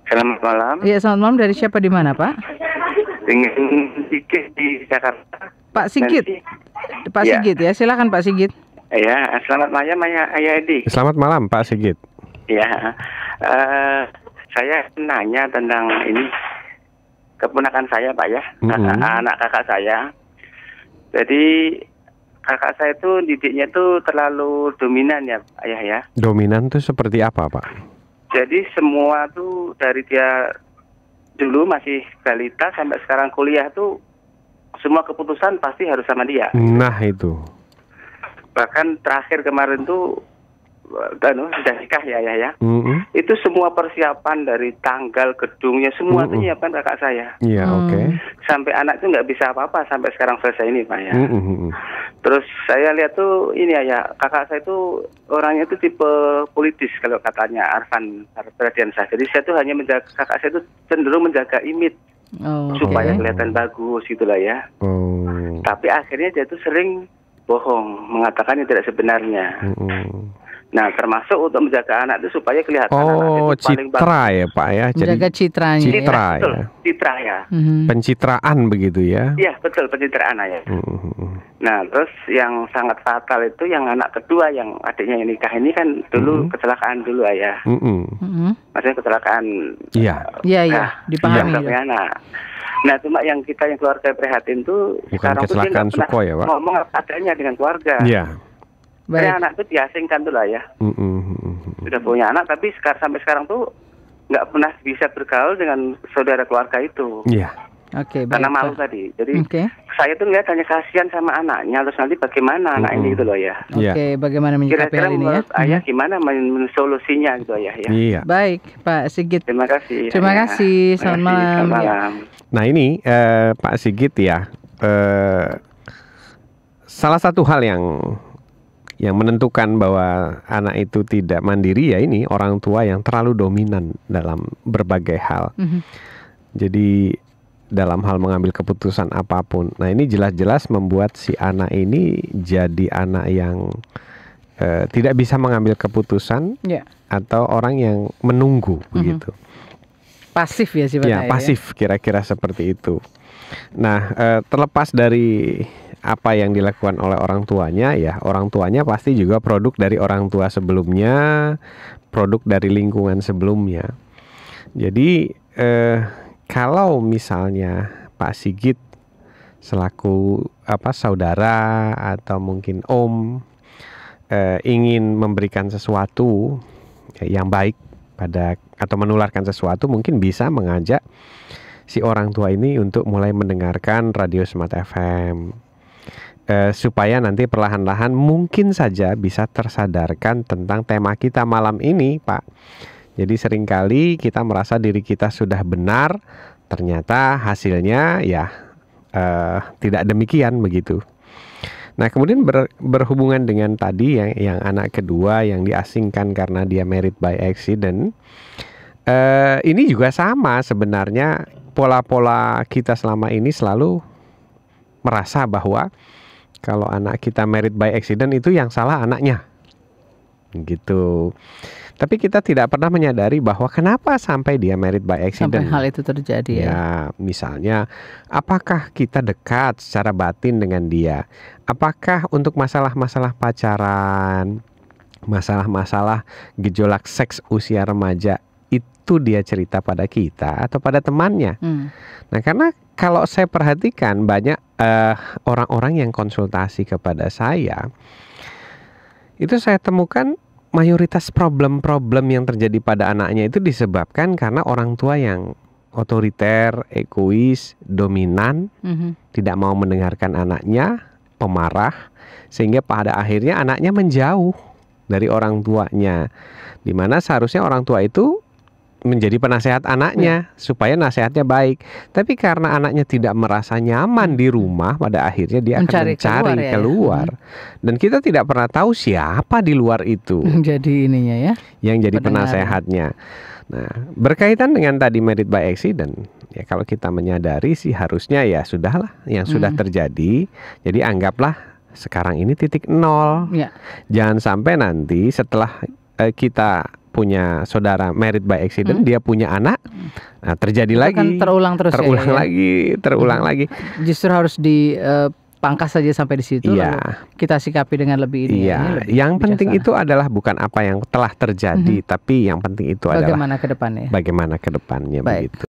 Selamat malam. Iya, selamat malam. Dari siapa, di mana, Pak? Dengan Sigit di Jakarta. Pak Sigit. Pak Ya. Sigit ya, silakan Pak Sigit. Ya, selamat malam Ayah Edi. Selamat malam Pak Sigit. Ya, saya nanya tentang ini keponakan saya Pak ya, anak kakak saya. Jadi kakak saya itu didiknya itu terlalu dominan ya Ayah ya. Dominan tuh seperti apa Pak? Jadi semua tuh dari dia dulu masih balita sampai sekarang kuliah tuh semua keputusan pasti harus sama dia. Nah itu. Bahkan terakhir kemarin tuh sudah nikah ya. Itu semua persiapan dari tanggal, gedungnya semua itu nyiapkan kakak saya. Iya, oke. Sampai anak itu nggak bisa apa-apa sampai sekarang selesai ini Pak ya. Terus saya lihat tuh ini ya, kakak saya itu orangnya itu tipe politis kalau katanya Arfan Pradiansyah. Jadi saya tuh hanya menjaga, kakak saya itu cenderung menjaga image supaya kelihatan bagus gitulah ya. Tapi akhirnya dia tuh sering bohong, mengatakan yang tidak sebenarnya. Nah, termasuk untuk menjaga anak itu supaya kelihatan anak itu paling bagus. Citra ya Pak ya. Jadi menjaga citranya. Citra ya. Betul, ya. Citra ya. Pencitraan begitu ya. Iya, betul, pencitraan ya. Nah, terus yang sangat fatal itu yang anak kedua yang adiknya yang nikah ini kan dulu kecelakaan dulu ya. Maksudnya kecelakaan. Iya, dipahami. Nah, cuma yang kita yang keluarga prihatin tuh bukan sekarang kecelakaan tuh dia Sukhoi ya Pak. ngomong apa adanya dengan keluarga. Iya. Saya anak itu diasingkan tuh lah ya. Sudah punya anak tapi sampai sekarang tuh nggak pernah bisa bergaul dengan saudara keluarga itu. Iya. Oke, karena malu tadi. Jadi saya tuh lihat hanya kasihan sama anaknya. Terus nanti bagaimana anak ini gitu loh ya. Oke, bagaimana menyikapi hal ini ya? Ayah gimana solusinya gitu ya. Iya. Baik, Pak Sigit. Terima kasih. Terima kasih. Selamat malam. Selamat malam. Nah ini Pak Sigit ya, salah satu hal yang menentukan bahwa anak itu tidak mandiri ya ini orang tua yang terlalu dominan dalam berbagai hal. Jadi dalam hal mengambil keputusan apapun. Nah ini jelas-jelas membuat si anak ini jadi anak yang tidak bisa mengambil keputusan atau orang yang menunggu begitu. Pasif ya sifatnya. Ya pasif kira-kira seperti itu. Nah terlepas dari apa yang dilakukan oleh orang tuanya ya, orang tuanya pasti juga produk dari orang tua sebelumnya, produk dari lingkungan sebelumnya. Jadi kalau misalnya Pak Sigit selaku saudara atau mungkin om ingin memberikan sesuatu yang baik atau menularkan sesuatu, mungkin bisa mengajak si orang tua ini untuk mulai mendengarkan Radio Smart FM. Supaya nanti perlahan-lahan mungkin saja bisa tersadarkan tentang tema kita malam ini Pak. Jadi seringkali kita merasa diri kita sudah benar, ternyata hasilnya ya tidak demikian begitu. Nah kemudian berhubungan dengan tadi yang anak kedua yang diasingkan karena dia married by accident. Ini juga sama sebenarnya, pola-pola kita selama ini selalu merasa bahwa kalau anak kita married by accident itu yang salah anaknya gitu. Tapi kita tidak pernah menyadari bahwa kenapa sampai dia married by accident. Sampai hal itu terjadi ya. Misalnya apakah kita dekat secara batin dengan dia? Apakah untuk masalah-masalah pacaran, masalah-masalah gejolak seks usia remaja itu dia cerita pada kita atau pada temannya? Nah karena kalau saya perhatikan banyak orang-orang yang konsultasi kepada saya, itu saya temukan mayoritas problem-problem yang terjadi pada anaknya itu disebabkan karena orang tua yang otoriter, egois, dominan, tidak mau mendengarkan anaknya, pemarah, sehingga pada akhirnya anaknya menjauh dari orang tuanya, dimana seharusnya orang tua itu menjadi penasehat anaknya supaya nasihatnya baik. Tapi karena anaknya tidak merasa nyaman di rumah, pada akhirnya dia akan mencari keluar. Dan kita tidak pernah tahu siapa di luar itu. Jadi ininya ya. Yang jadi penasehatnya. Nah, berkaitan dengan tadi married by accident, ya kalau kita menyadari sih harusnya ya sudahlah yang sudah terjadi. Jadi anggaplah sekarang ini titik nol. Jangan sampai nanti setelah kita punya saudara married by accident, dia punya anak, Nah, terjadi Itu lagi, kan terulang terus terulang ya. lagi, terulang lagi. Justru harus dipangkas saja sampai di situ. Iya. Lalu kita sikapi dengan lebih ini. Iya, Ini lebih yang penting bijaksana. itu adalah bukan apa yang telah terjadi, tapi yang penting itu adalah Bagaimana ke depannya? bagaimana ke depannya Baik. begitu.